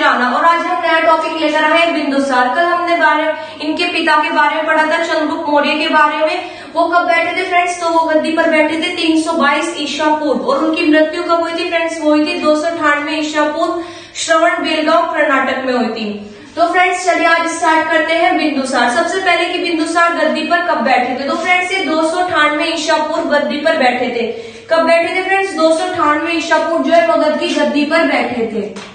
राणा। और आज हम नया टॉपिक लेकर आए हैं बिंदुसार। कल हमने इनके पिता के बारे में पढ़ा था, चंद्रगुप्त मौर्य के बारे में। वो कब बैठे थे फ्रेंड्स? तो वो गद्दी पर बैठे थे 322 ईसा पूर्व। और उनकी मृत्यु कब हुई थी फ्रेंड्स? वो हुई थी 298 ईसा पूर्व, श्रवण बेलगांव कर्नाटक में हुई थी। तो फ्रेंड्स चलिए आज स्टार्ट करते हैं बिंदुसार। सबसे पहले कि बिंदुसार गद्दी पर कब बैठे थे? तो फ्रेंड्स ये 298 ईसा पूर्व गद्दी पर बैठे थे। कब बैठे थे फ्रेंड्स? 298 ईसा पूर्व जो है मगध की गद्दी पर बैठे थे।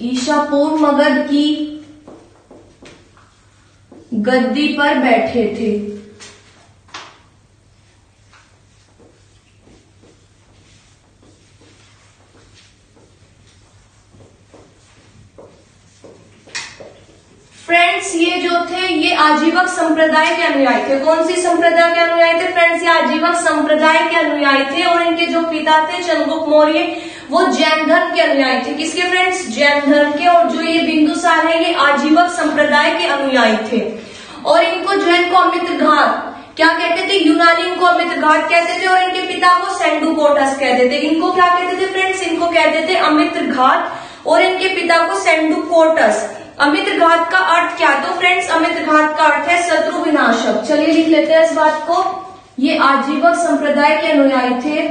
ईसा पूर्व मगध की गद्दी पर बैठे थे। फ्रेंड्स ये जो थे ये आजीवक संप्रदाय के अनुयायी थे। कौन सी संप्रदाय के अनुयायी थे फ्रेंड्स? ये आजीवक संप्रदाय के अनुयायी थे। और इनके जो पिता थे चंद्रगुप्त मौर्य, वो जैन धर्म के अनुयायी थे। किसके फ्रेंड्स? जैन धर्म के। और जो ये बिंदुसार है ये आजीवक संप्रदाय के अनुयायी थे। और इनको जो है इनको अमित्रघात क्या कहते थे? यूनानी इनको अमित्रघात कहते थे। और इनके पिता को सेंडुकोटस कहते थे। इनको क्या कहते थे फ्रेंड्स? इनको कहते थे अमित्रघात और इनके पिता को सेंडुकोटस। अमित्रघात का अर्थ क्या? तो फ्रेंड्स अमित्रघात का अर्थ है शत्रु विनाशक। चलिए लिख लेते हैं इस बात को। ये आजीवक संप्रदाय के अनुयायी थे।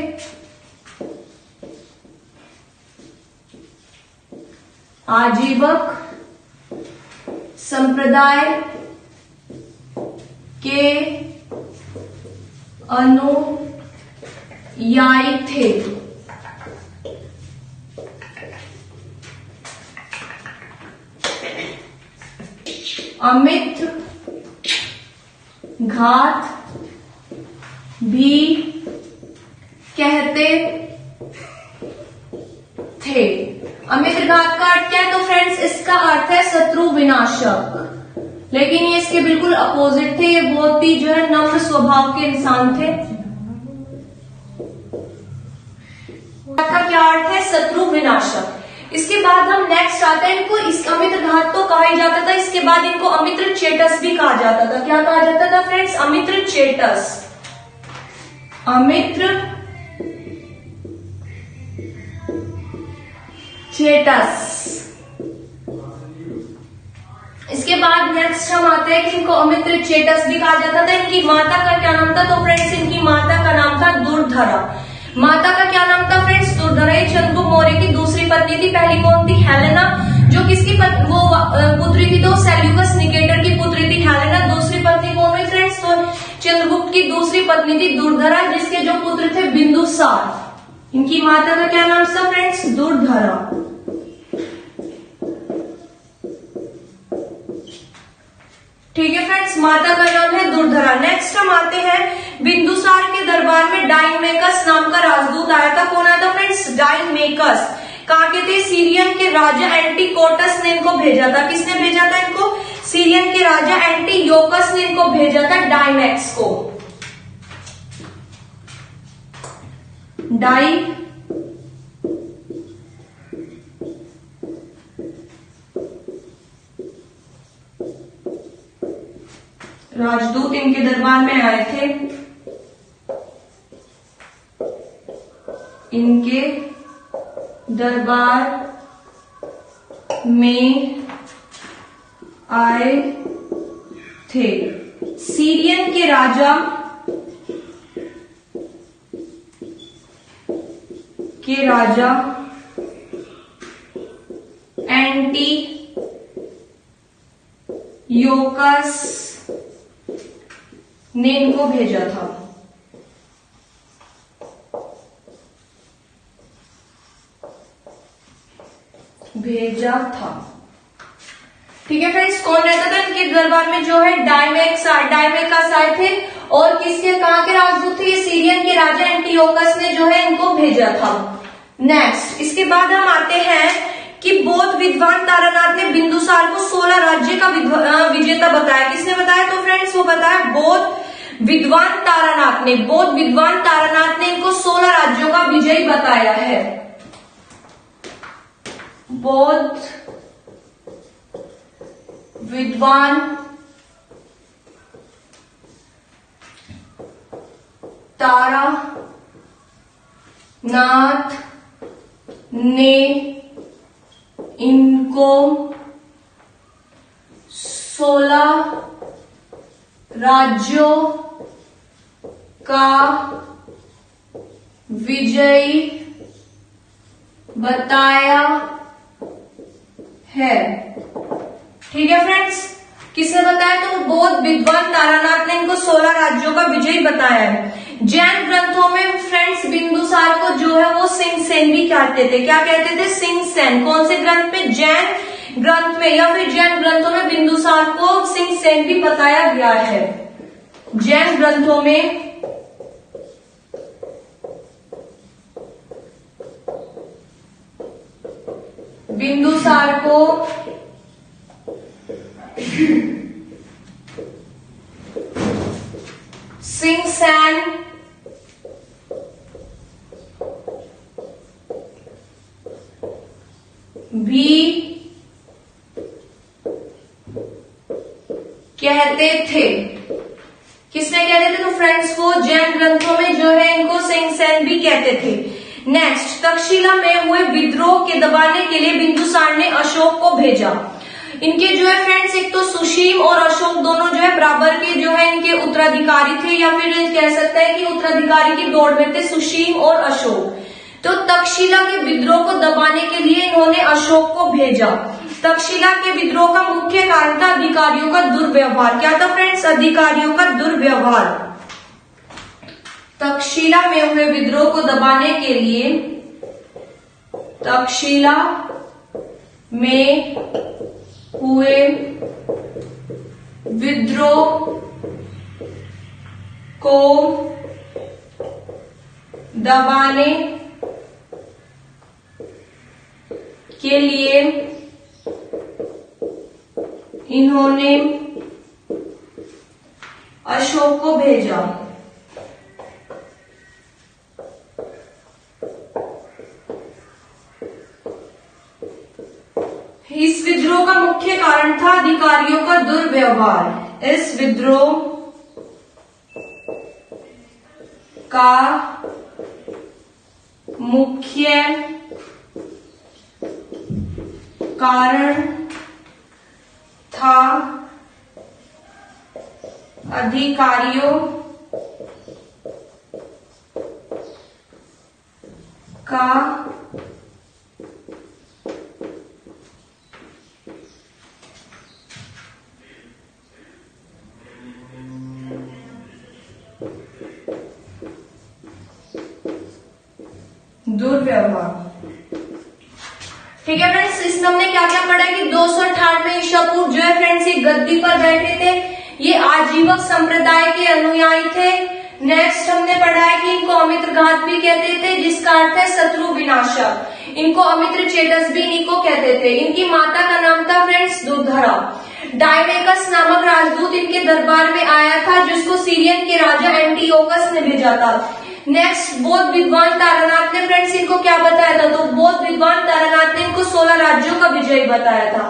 आजीवक संप्रदाय के अनुयायी थे। अमित घात भी कहते थे। अमित घात का अर्थ क्या है? तो फ्रेंड्स इसका अर्थ है शत्रु विनाशक। लेकिन ये इसके बिल्कुल अपोजिट थे। ये बहुत ही जो है नम्र स्वभाव के इंसान थे। का क्या अर्थ है? शत्रु विनाशक। इसके बाद हम नेक्स्ट आते हैं। इनको इस अमित्रघात तो कहा ही जाता था। इसके बाद इनको अमित्र चेटस भी कहा जाता था। क्या कहा जाता था फ्रेंड्स? अमित्र चेटस। अमित्र चेटस। इसके बाद नेक्स्ट हम आते हैं कि इनको अमित्र चेटस भी कहा जाता था। इनकी माता का क्या नाम था? तो फ्रेंड्स इनकी माता का नाम था दुर्धरा। माता का क्या नाम था फ्रेंड्स? दुर्धरा। ये चंद्रगुप्त मौर्य की दूसरी पत्नी थी। पहली कौन थी? हेलेना। जो किसकी वो पुत्री थी? तो सेल्यूकस निकेटर की पुत्री थी हेलेना। दूसरी पत्नी कौन हुई फ्रेंड्स? तो चंद्रगुप्त की दूसरी पत्नी थी दुर्धरा, जिसके जो पुत्र थे बिंदुसार। इनकी माता का क्या नाम था फ्रेंड्स? दुर्धरा। ठीक है फ्रेंड्स, माता का नाम है दुर्धरा। नेक्स्ट हम आते हैं बिंदुसार के दरबार में डाइमेकस नाम का राजदूत आया था। कौन आया था फ्रेंड्स? डाइमेकस। कहाँ के थे? सीरियन के राजा एंटीकोटस ने इनको भेजा था। किसने भेजा था इनको? सीरियन के राजा एंटीयोकस ने इनको भेजा था डाइमेक्स को। राजदूत इनके दरबार में आए थे। इनके दरबार में आए थे सीरियन के राजा एंटीयोकस ने इनको भेजा था। ठीक है फ्रेंड्स, कौन रहता था इनके दरबार में? जो है डाइमेकस आए थे। और किसके कहां के राजदूत थे? ये सीरियन के राजा एंटीयोकस ने जो है इनको भेजा था। नेक्स्ट इसके बाद हम आते हैं कि बौद्ध विद्वान तारानाथ ने बिंदुसार को 16 राज्य का विजेता बताया। किसने बताया? तो फ्रेंड्स वो बताया बौद्ध विद्वान तारानाथ ने। बौद्ध विद्वान तारानाथ ने इनको 16 राज्यों का विजयी बताया है। बौद्ध विद्वान तारानाथ नाथ ने इनको 16 राज्यों का विजयी बताया है। ठीक है फ्रेंड्स, किसने बताया? तो बौद्ध विद्वान तारानाथ ने इनको 16 राज्यों का विजयी बताया है। जैन ग्रंथों में फ्रेंड्स बिंदुसार को जो है वो सिंहसेन भी कहते थे। क्या कहते थे? सिंहसेन। कौन से ग्रंथ में? जैन ग्रंथ में, या फिर जैन ग्रंथों में बिंदुसार को सिंहसेन भी बताया गया है। जैन ग्रंथों में बिंदुसार को सिंहसेन भी कहते थे। किसने कहते थे? तो फ्रेंड्स को जैन ग्रंथों में जो है इनको सिंहसेन भी कहते थे। नेक्स्ट, तक्षशिला में हुए विद्रोह के दबाने के लिए बिंदुसार ने अशोक को भेजा। इनके जो है फ्रेंड्स एक तो सुशील और अशोक दोनों जो है बराबर के जो है इनके उत्तराधिकारी थे, या फिर कह सकते हैं कि उत्तराधिकारी की दौड़ में थे सुशील और अशोक। तो तक्षशिला के विद्रोह को दबाने के लिए इन्होंने अशोक को भेजा। तक्षशिला के विद्रोह का मुख्य कारण था अधिकारियों का दुर्व्यवहार। क्या था फ्रेंड्स? अधिकारियों का दुर्व्यवहार। तक्षशिला में हुए विद्रोह को दबाने के लिए तक्षशिला में हुए विद्रोह को दबाने के लिए इन्होंने अशोक को भेजा। इस विद्रोह का मुख्य कारण था अधिकारियों का दुर्व्यवहार। इस विद्रोह का मुख्य कारण था अधिकारियों का दुर्व्यवहार। ठीक है फ्रेंड्स, इसमें हमने क्या क्या पढ़ा कि 298 ईसा पूर्व जो है फ्रेंड्स ये गद्दी पर बैठे थे। ये आजीवक संप्रदाय के अनुयायी थे। नेक्स्ट हमने पढ़ा है कि इनको अमित्रघात भी कहते थे, जिसका अर्थ है शत्रु विनाशक। इनको अमित्र चेटस भी इन्हीं को कहते थे। इनकी माता का नाम था फ्रेंड्स दुर्धरा। डायमेकस नामक राजदूत इनके दरबार में आया था, जिसको सीरियन के राजा एंटीओकस ने भेजा था। नेक्स्ट, बौद्ध विद्वान तारानाथ ने फ्रेंड्स इनको क्या बताया था? तो बौद्ध विद्वान तारानाथ ने इनको 16 राज्यों का विजयी बताया था।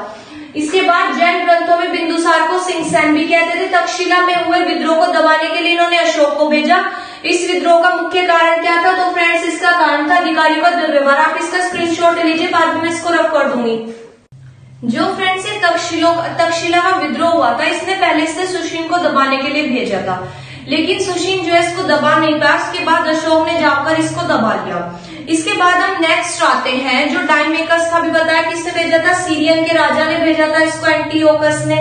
इसके बाद जैन ग्रंथों में बिंदुसार को सिंहसेन भी कहते थे। तक्षशिला में हुए विद्रोह को दबाने के लिए इन्होंने अशोक को भेजा। इस विद्रोह का मुख्य कारण क्या था? तो फ्रेंड्स इसका कारण था अधिकारियों का दुर्व्यवहार। आप इसका स्क्रीनशॉट ले लीजिए, बाद में इसको रब कर दूंगी। जो फ्रेंड्स ये तक्षशिला का विद्रोह हुआ था, इसने पहले से सुशील को दबाने के लिए भेजा था, लेकिन सुशील जो है इसको दबा नहीं पाया। उसके बाद अशोक ने जाकर इसको दबा लिया। इसके बाद हम नेक्स्ट आते हैं, जो डायमेकस का भी बताया किसने भेजा था? सीरियन के राजा ने भेजा था इसको, एंटीओकस ने।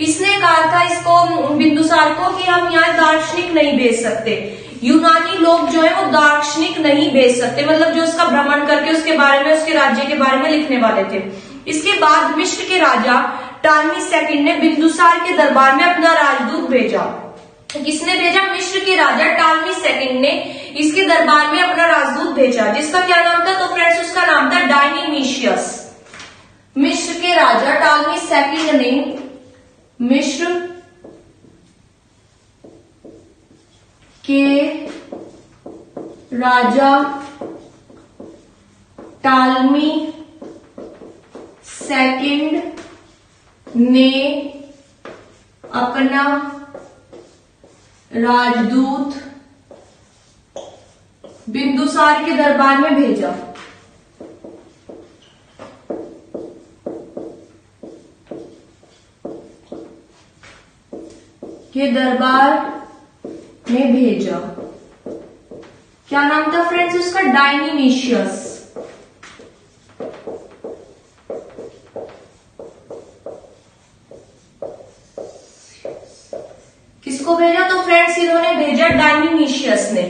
इसने कहा था इसको बिंदुसार को कि हम यहाँ दार्शनिक नहीं भेज सकते, यूनानी लोग जो है वो दार्शनिक नहीं भेज सकते, मतलब जो उसका भ्रमण करके उसके बारे में, उसके राज्य के बारे में लिखने वाले थे। इसके बाद मिस्र के राजा टालमी सेकंड ने बिंदुसार के दरबार में अपना राजदूत भेजा। किसने भेजा? मिस्र के राजा टालमी सेकंड ने इसके दरबार में अपना राजदूत भेजा, जिसका क्या नाम था? तो फ्रेंड्स उसका नाम था डायनीमिशियस। मिस्र के राजा टालमी सेकंड ने मिस्र के राजा टालमी सेकंड ने अपना राजदूत बिंदुसार के दरबार में भेजा। के दरबार में भेजा। क्या नाम था फ्रेंड्स उसका? डायनिशियस। किसको भेजा? तो फ्रेंड्स इन्होंने भेजा डायनिशियस ने।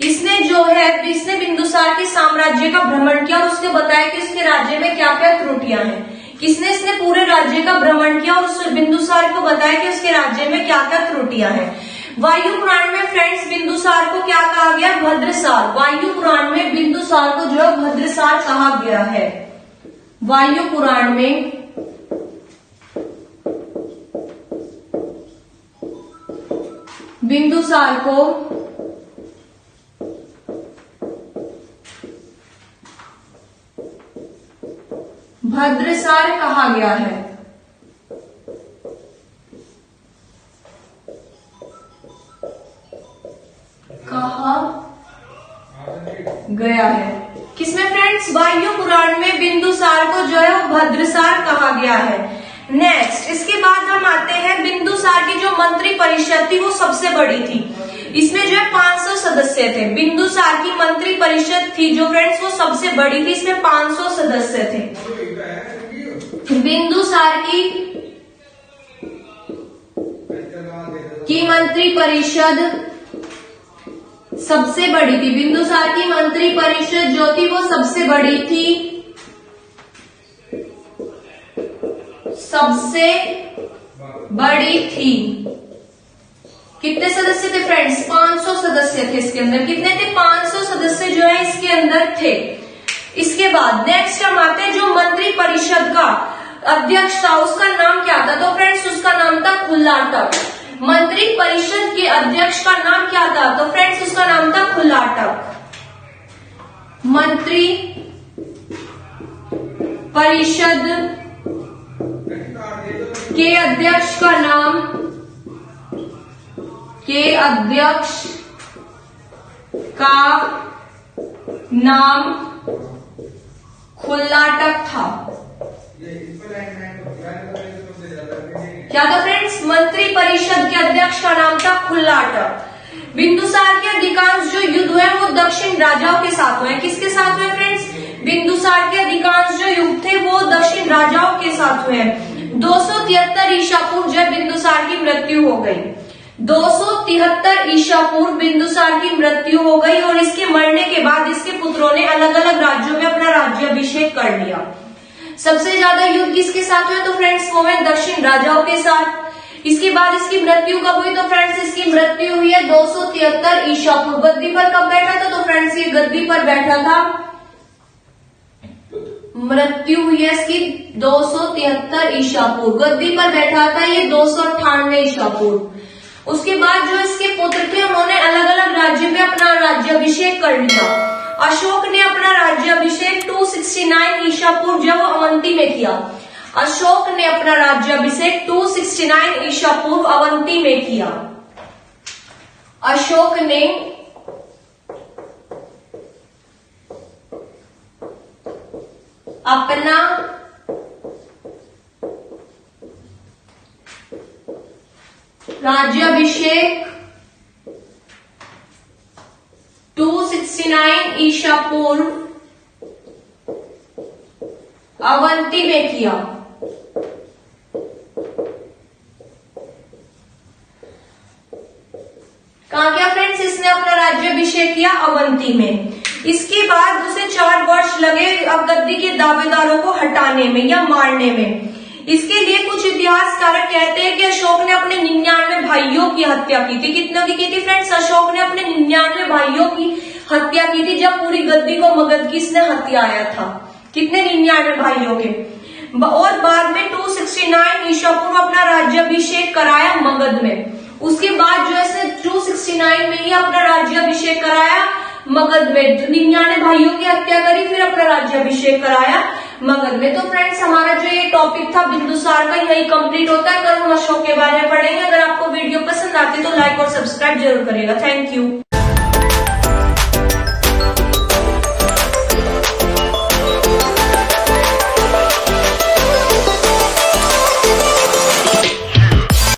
इसने जो है इसने बिंदुसार के साम्राज्य का भ्रमण किया और उसने बताया कि उसके राज्य में क्या क्या त्रुटियां हैं। किसने? इसने पूरे राज्य का भ्रमण किया और उस बिंदुसार को बताया कि उसके राज्य में क्या क्या त्रुटियां हैं। वायु पुराण में फ्रेंड्स बिंदुसार को क्या कहा गया? भद्रसार। वायु पुराण में बिंदुसार को जो है भद्रसार कहा गया है। वायु पुराण में बिंदुसार को भद्रसार कहा गया है। कहा गया है किसमें फ्रेंड्स? वायु पुराण में बिंदुसार को जो है भद्रसार कहा गया है। नेक्स्ट इसके बाद हम आते हैं बिंदुसार की जो मंत्री परिषद थी वो सबसे बड़ी थी। इसमें जो है 500 सदस्य थे। बिंदुसार की मंत्री परिषद थी जो फ्रेंड्स वो सबसे बड़ी थी। इसमें 500 सदस्य थे। बिंदुसार की मंत्री परिषद सबसे बड़ी थी। बिंदुसार की मंत्री परिषद जो थी वो सबसे बड़ी थी। सबसे बड़ी थी। कितने सदस्य थे फ्रेंड्स? 500 सदस्य थे इसके अंदर। कितने थे? 500 सदस्य जो है इसके अंदर थे। इसके बाद नेक्स्ट हम आते हैं जो मंत्री परिषद का अध्यक्ष था उसका नाम क्या था? तो फ्रेंड्स उसका नाम था खुल्लाटक। मंत्री परिषद के अध्यक्ष का नाम क्या था? तो फ्रेंड्स उसका नाम था खुल्लाटक। मंत्री परिषद के अध्यक्ष का नाम खुल्लाटक था। क्या था फ्रेंड्स? मंत्री परिषद के अध्यक्ष का नाम था खुल्लाटक। बिंदुसार के अधिकांश जो युद्ध हुए वो दक्षिण राजाओं के साथ हुए। किसके साथ हुए फ्रेंड्स? बिंदुसार के अधिकांश जो युद्ध थे वो दक्षिण राजाओं के साथ हुए। 273 ईसा पूर्व जो बिंदुसार की मृत्यु हो गई। 273 ईसा पूर्व बिंदुसार की मृत्यु हो गई और इसके मरने के बाद इसके पुत्रों ने अलग अलग राज्यों में अपना राज्याभिषेक कर लिया। सबसे ज्यादा युद्ध किसके साथ हुए? तो फ्रेंड्स वो है दक्षिण राजाओं के साथ। इसके बाद इसकी मृत्यु कब हुई? तो फ्रेंड्स इसकी मृत्यु हुई है 273 ईसा पूर्व। गद्दी पर कब बैठा था? तो फ्रेंड्स ये गद्दी पर बैठा था। मृत्यु हुई है इसकी 273 ईसा पूर्व। गद्दी पर बैठा था ये 298 ईसा पूर्व। उसके बाद जो इसके पुत्र थे उन्होंने अलग अलग राज्य में अपना राज्याभिषेक कर लिया। अशोक ने अपना राज्याभिषेक 269 ईसा पूर्व जब वो अवंती में किया। अशोक ने अपना राज्याभिषेक 269 ईसा पूर्व अवंती में किया। अशोक ने अपना राज्याभिषेक 269 ईसा पूर्व अवंती में किया। कहा गया फ्रेंड्स? इसने अपना राज्याभिषेक किया अवंती में। इसके बाद उसे 4 वर्ष लगे अब गद्दी के दावेदारों को हटाने में या मारने में। इसके लिए कुछ इतिहासकार कहते हैं कि अशोक ने अपने 99 भाइयों की हत्या की थी। कितनों की थी फ्रेंड्स? अशोक ने अपने 99 भाइयों की हत्या की थी जब पूरी गद्दी को मगध की इसने हत्याया था। कितने? 99 भाइयों के। और बाद में 269 ईसा पूर्व अपना राज्याभिषेक कराया मगध में। उसके बाद जो है 269 में ही अपना राज्याभिषेक कराया मगध में। 99 भाइयों की हत्या करी फिर अपना राज्याभिषेक कराया मगध में। तो फ्रेंड्स हमारा जो ये टॉपिक था बिंदुसार का यही कंप्लीट होता है। कल हम अशोक के बारे में पढ़ेंगे। अगर आपको वीडियो पसंद आती है तो लाइक और सब्सक्राइब जरूर करिएगा। Thank you.